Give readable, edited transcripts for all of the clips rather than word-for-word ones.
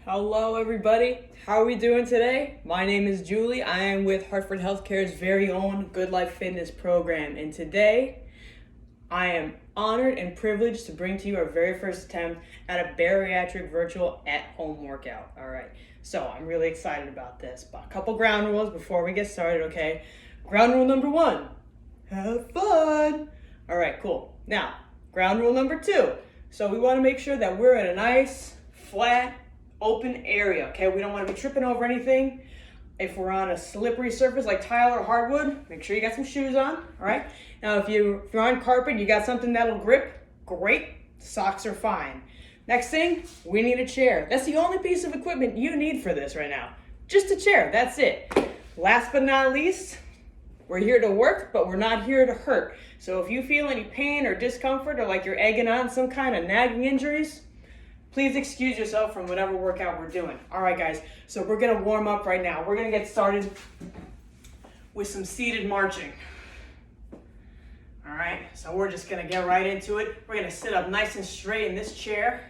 Hello everybody, how are we doing today? My name is Julie. I am with Hartford Healthcare's very own Good Life Fitness program, and today I am honored and privileged to bring to you our very first attempt at a bariatric virtual at-home workout. All right, so I'm really excited about this, but a couple ground rules before we get started, okay? Ground rule number 1, have fun. All right, cool. Now, ground rule number 2. So we want to make sure that we're in a nice, flat, open area, okay? We don't want to be tripping over anything. If we're on a slippery surface like tile or hardwood, make sure you got some shoes on, all right? Now, if you're on carpet, you got something that'll grip, great. Socks are fine. Next thing, we need a chair. That's the only piece of equipment you need for this right now. Just a chair, that's it. Last but not least, we're here to work, but we're not here to hurt. So if you feel any pain or discomfort or like you're egging on some kind of nagging injuries, please excuse yourself from whatever workout we're doing. All right, guys, so we're gonna warm up right now. We're gonna get started with some seated marching. All right, so we're just gonna get right into it. We're gonna sit up nice and straight in this chair.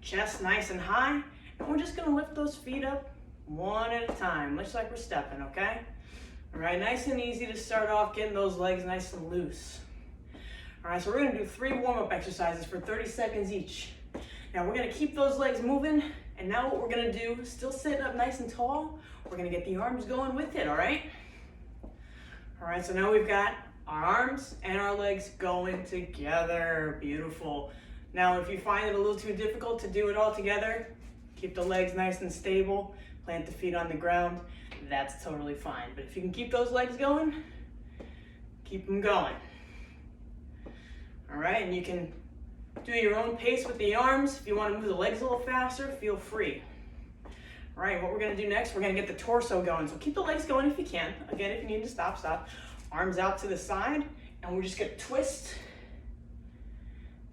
Chest nice and high. And we're just gonna lift those feet up one at a time, much like we're stepping, okay? All right, nice and easy to start off, getting those legs nice and loose. All right, so we're gonna do 3 warm-up exercises for 30 seconds each. Now we're gonna keep those legs moving, and now what we're gonna do, still sitting up nice and tall, we're gonna get the arms going with it, all right? All right, so now we've got our arms and our legs going together. Beautiful. Now, if you find it a little too difficult to do it all together, keep the legs nice and stable, plant the feet on the ground, that's totally fine. But if you can keep those legs going, keep them going. All right, and you can do your own pace with the arms. If you want to move the legs a little faster, feel free. All right, what we're gonna do next, we're gonna get the torso going. So keep the legs going if you can. Again, if you need to stop, stop. Arms out to the side, and we're just gonna twist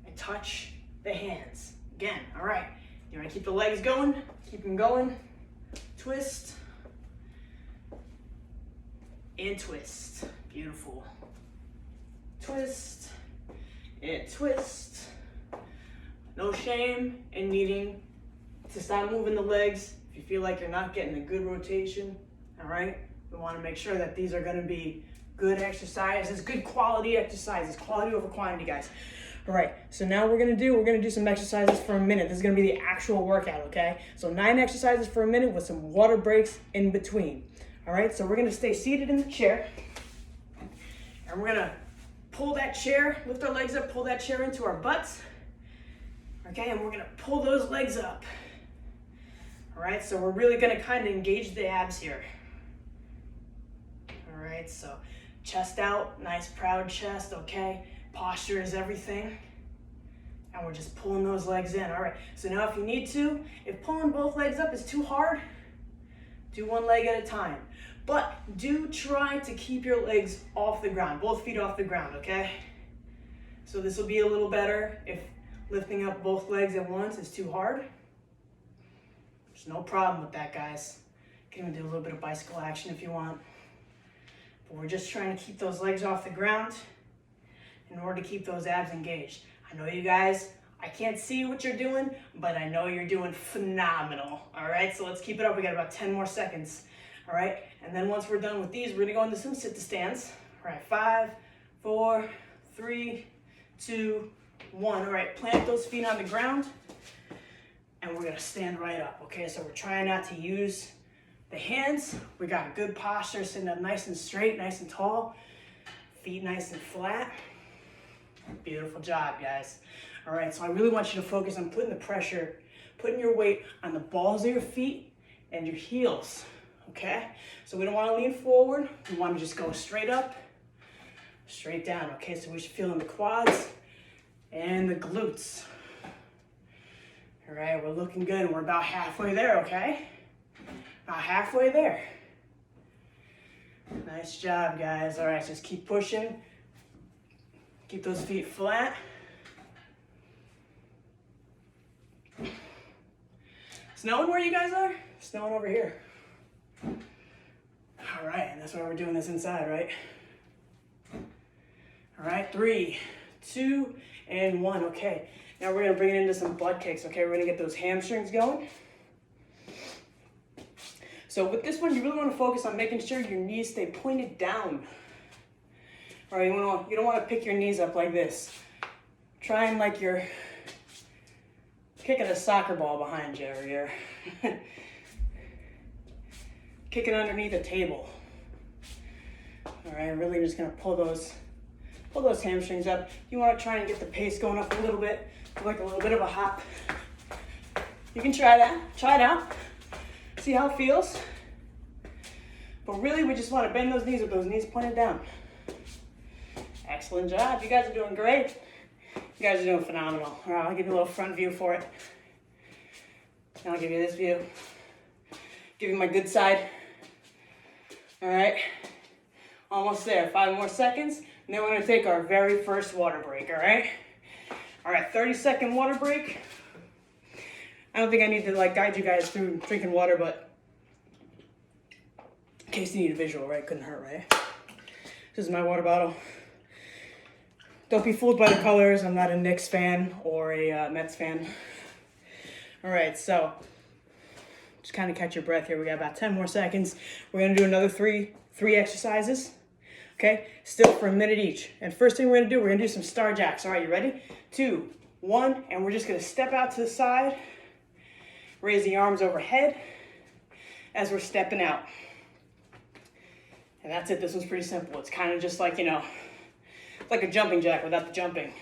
and touch the hands. Again, all right. You wanna keep the legs going, keep them going. Twist and twist. Beautiful. Twist and twist. No shame in needing to stop moving the legs if you feel like you're not getting a good rotation, all right? We wanna make sure that these are gonna be good exercises, good quality exercises, quality over quantity, guys. All right, so now we're gonna do some exercises for a minute. This is gonna be the actual workout, okay? So 9 exercises for a minute with some water breaks in between. All right, so we're gonna stay seated in the chair, and we're gonna pull that chair, lift our legs up, pull that chair into our butts. Okay, and we're gonna pull those legs up. All right, so we're really gonna kind of engage the abs here. All right, so chest out, nice proud chest, okay? Posture is everything. And we're just pulling those legs in. All right, so now if you need to, if pulling both legs up is too hard, do one leg at a time. But do try to keep your legs off the ground, both feet off the ground, okay? So this will be a little better if lifting up both legs at once is too hard. There's no problem with that, guys. You can even do a little bit of bicycle action if you want. But we're just trying to keep those legs off the ground in order to keep those abs engaged. I know you guys, I can't see what you're doing, but I know you're doing phenomenal. All right, so let's keep it up. We got about 10 more seconds. All right, and then once we're done with these, we're gonna go into some sit-to-stands. All right, 5, 4, 3, 2, 1. All right, plant those feet on the ground, and we're gonna stand right up, okay? So we're trying not to use the hands. We got a good posture, sitting up nice and straight, nice and tall, feet nice and flat. Beautiful job, guys. All right, so I really want you to focus on putting the pressure, putting your weight on the balls of your feet and your heels, okay? So we don't want to lean forward. We want to just go straight up, straight down, okay? So we should feel in the quads and the glutes. All right, we're looking good. We're about halfway there, okay? About halfway there. Nice job, guys. All right, just keep pushing. Keep those feet flat. Snowing where you guys are? Snowing over here. All right, and that's why we're doing this inside, right? All right, 3, 2, and 1. Okay, Now we're gonna bring it into some butt kicks, okay? We're gonna get those hamstrings going. So with this one, you really wanna focus on making sure your knees stay pointed down. All right, you don't wanna pick your knees up like this. Try and like you're kicking a soccer ball behind you, or you're kicking underneath a table. All right, really just gonna pull those hamstrings up. You wanna try and get the pace going up a little bit, like a little bit of a hop. You can try that, try it out. See how it feels. But really, we just wanna bend those knees with those knees pointed down. Excellent job, you guys are doing great. You guys are doing phenomenal. All right, I'll give you a little front view for it. And I'll give you this view. Give you my good side. All right, almost there, 5 more seconds. And then we're gonna take our very first water break, all right? All right, 30-second water break. I don't think I need to like guide you guys through drinking water, but in case you need a visual, right? Couldn't hurt, right? This is my water bottle. Don't be fooled by the colors. I'm not a Knicks fan or a Mets fan. All right, so just kind of catch your breath here. We got about 10 more seconds. We're gonna do another three exercises, okay? Still for a minute each. And first thing we're gonna do some star jacks. All right, you ready? 2, 1, and we're just gonna step out to the side, raise the arms overhead as we're stepping out. And that's it. This one's pretty simple. It's kind of just like, it's like a jumping jack without the jumping,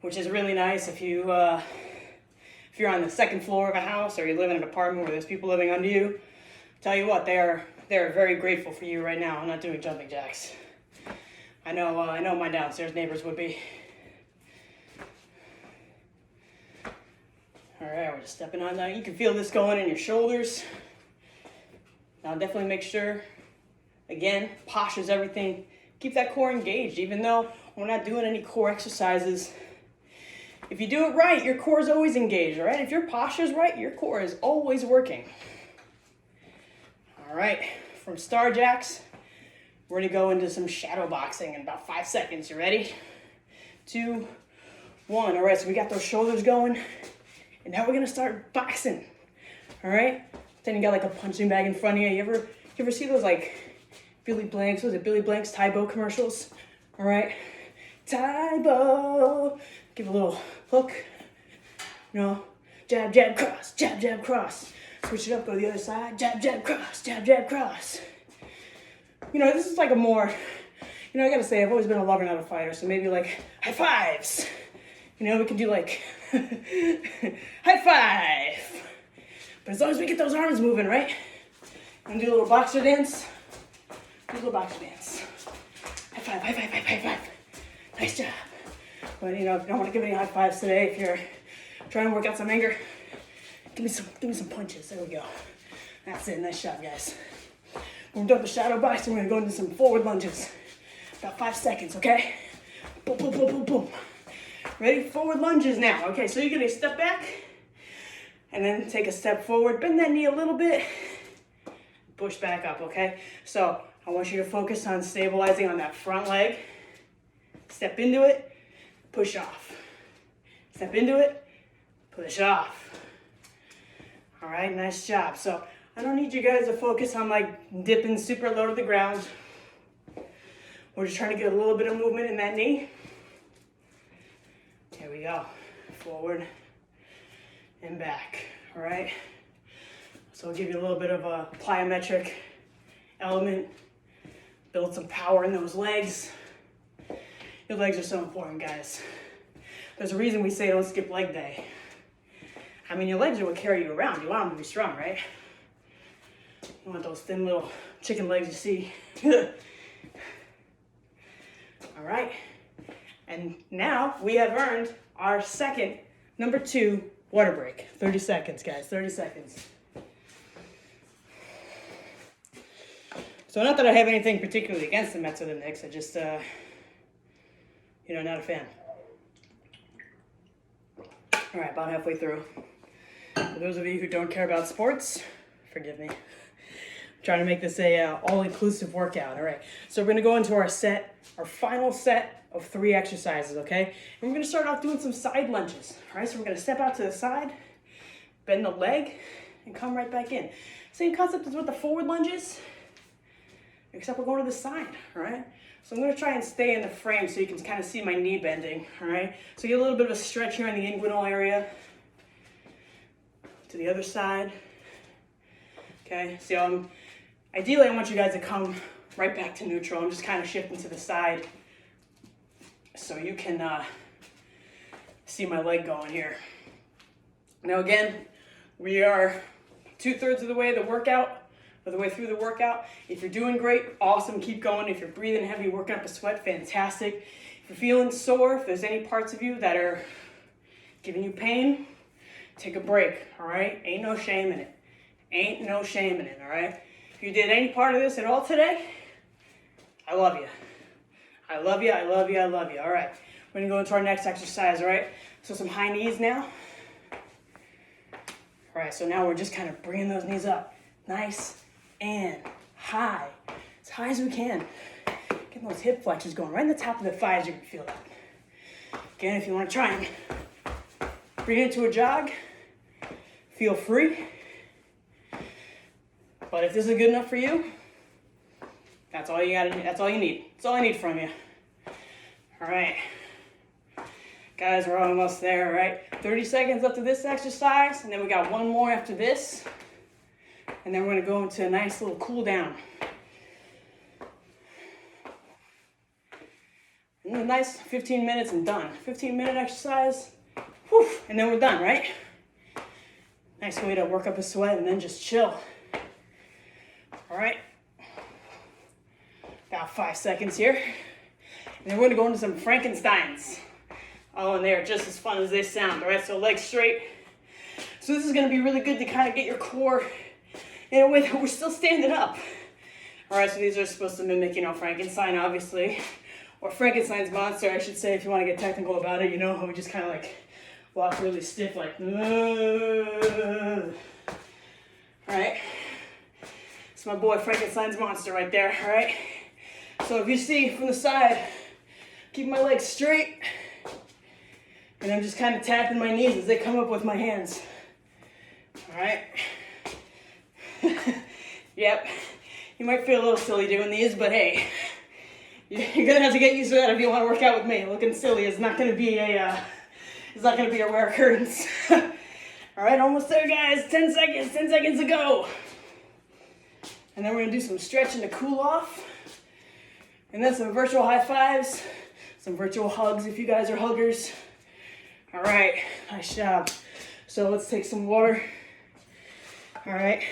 which is really nice if you're on the second floor of a house or you live in an apartment where there's people living under you. Tell you what, they're very grateful for you right now. I'm not doing jumping jacks. I know my downstairs neighbors would be. All right, we're just stepping on that. You can feel this going in your shoulders. Now definitely make sure, again, posture's everything. Keep that core engaged, even though we're not doing any core exercises. If you do it right, your core is always engaged, all right? If your posture's right, your core is always working. All right, from star jacks, we're gonna go into some shadow boxing in about 5 seconds. You ready? 2, 1. All right, so we got those shoulders going, and now we're gonna start boxing, all right? Then you got like a punching bag in front of you. You ever see those like Billy Blanks, was it Billy Blanks Tybo commercials? All right, Tybo. Give a little hook, jab, jab, cross, jab, jab, cross. Switch it up, go to the other side, jab, jab, cross, jab, jab, cross. This is like a more, I gotta say, I've always been a lover, not a fighter, so maybe like high fives. We can do like high five. But as long as we get those arms moving, right? And do a little boxer dance. Do a little boxer dance. High five, high five, high five, high five. Nice job. But if you don't want to give any high fives today, if you're trying to work out some anger, give me some punches. There we go. That's it. Nice job, guys. When we're done with the shadow boxing, we're gonna go into some forward lunges. About 5 seconds, okay? Boom, boom, boom, boom, boom. Ready? Forward lunges now. Okay, so you're gonna step back and then take a step forward. Bend that knee a little bit. Push back up, okay? So I want you to focus on stabilizing on that front leg. Step into it, push off. Step into it, push off. All right, nice job. So I don't need you guys to focus on like dipping super low to the ground. We're just trying to get a little bit of movement in that knee. Here we go. Forward and back, all right? So we'll give you a little bit of a plyometric element. Build some power in those legs. Your legs are so important, guys. There's a reason we say don't skip leg day. Your legs are what carry you around. You want them to be strong, right? You want those thin little chicken legs you see. All right. And now we have earned our second, number 2, water break. 30 seconds, guys, 30 seconds. So not that I have anything particularly against the Mets or the Knicks, I just, not a fan. All right, about halfway through. For those of you who don't care about sports, forgive me. I'm trying to make this a all-inclusive workout. All right, so we're gonna go into our final set of 3 exercises, okay? And we're gonna start off doing some side lunges, all right? So we're gonna step out to the side, bend the leg, and come right back in. Same concept as with the forward lunges, except we're going to the side, all right? So I'm gonna try and stay in the frame so you can kind of see my knee bending, all right? So you get a little bit of a stretch here in the inguinal area. To the other side, okay? So ideally I want you guys to come right back to neutral. I'm just kind of shifting to the side so you can see my leg going here. Now again, we are 2/3 of the way through the workout. If you're doing great, awesome, keep going. If you're breathing heavy, working up a sweat, fantastic. If you're feeling sore, if there's any parts of you that are giving you pain, take a break, all right? Ain't no shame in it. Ain't no shame in it, all right? If you did any part of this at all today, I love you. I love you, I love you, I love you. All right, we're gonna go into our next exercise, all right? So some high knees now. All right, so now we're just kind of bringing those knees up. Nice and high, as high as we can. Getting those hip flexors going right in the top of the thighs, you can feel that. Again, if you wanna try and bring it into a jog, feel free. But if this is good enough for you, that's all you gotta do. That's all you need. That's all I need from you. All right. Guys, we're almost there, all right? 30 seconds left of this exercise, and then we got one more after this. And then we're gonna go into a nice little cool down. And a nice 15 minutes and done. 15-minute exercise, whew, and then we're done, right? Nice way to work up a sweat and then just chill. All right. About 5 seconds here. And then we're gonna go into some Frankensteins. Oh, and they are just as fun as they sound, all right? So legs straight. So this is gonna be really good to kind of get your core in a way that we're still standing up. All right, so these are supposed to mimic, Frankenstein, obviously. Or Frankenstein's monster, I should say, if you wanna get technical about it, how we just kind of like walk really stiff, like, all right? It's my boy Frankenstein's monster right there, all right? So if you see from the side, keep my legs straight, and I'm just kind of tapping my knees as they come up with my hands. All right? Yep. You might feel a little silly doing these, but hey, you're gonna have to get used to that if you want to work out with me. Looking silly is not gonna be a rare occurrence. All right, almost there, guys. 10 seconds to go. And then we're gonna do some stretching to cool off. And then some virtual high fives, some virtual hugs if you guys are huggers. All right, nice job. So let's take some water. All right.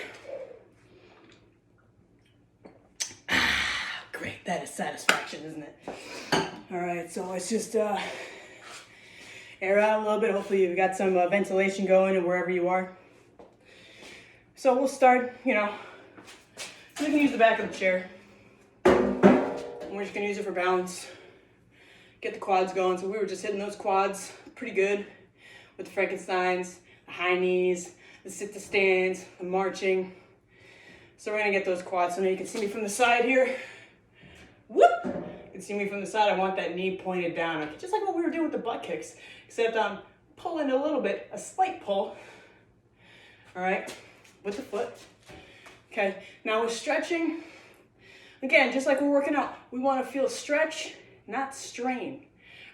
Great, that is satisfaction, isn't it? All right, so let's just air out a little bit. Hopefully you've got some ventilation going and wherever you are. So we'll start, you can use the back of the chair. We're just gonna use it for balance. Get the quads going. So we were just hitting those quads pretty good with the Frankensteins, the high knees, the sit to stands, the marching. So we're gonna get those quads. So now you can see me from the side here. Whoop! You can see me from the side. I want that knee pointed down. Okay? Just like what we were doing with the butt kicks, except I'm pulling a little bit, a slight pull. All right, with the foot. Okay, now we're stretching. Again, just like we're working out, we want to feel stretch, not strain.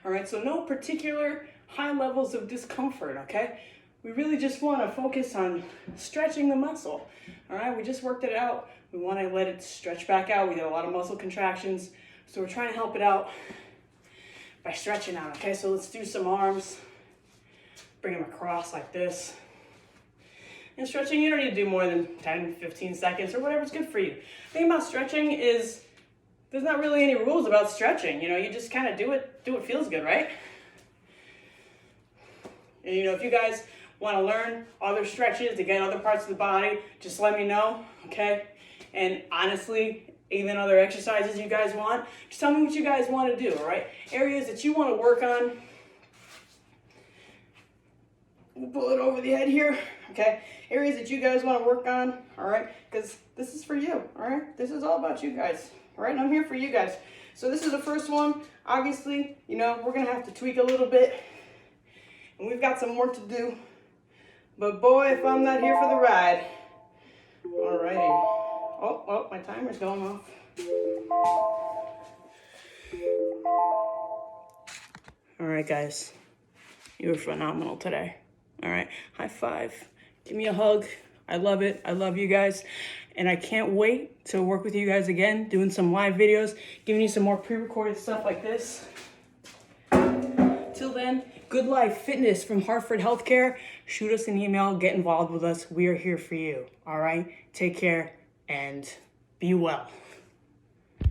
All right, so no particular high levels of discomfort, okay? We really just want to focus on stretching the muscle. All right, we just worked it out. We want to let it stretch back out. We did a lot of muscle contractions, so we're trying to help it out by stretching out, okay? So let's do some arms. Bring them across like this. And stretching, you don't need to do more than 10, 15 seconds or whatever's good for you. The thing about stretching is there's not really any rules about stretching. You just kind of do what feels good, right? And if you guys want to learn other stretches to get other parts of the body, just let me know, okay? And honestly, even other exercises you guys want, just tell me what you guys want to do, all right? Areas that you want to work on. We'll pull it over the head here, okay? Areas that you guys want to work on, all right? Because this is for you, all right? This is all about you guys, all right? And I'm here for you guys. So this is the first one. Obviously, you know, we're gonna have to tweak a little bit, and we've got some work to do. But boy, if I'm not here for the ride. Alrighty. Oh, my timer's going off. All right, guys. You were phenomenal today. All right, high five. Give me a hug. I love it. I love you guys. And I can't wait to work with you guys again, doing some live videos, giving you some more pre-recorded stuff like this. Till then, good life, fitness from Hartford Healthcare. Shoot us an email, get involved with us. We are here for you. All right, take care and be well.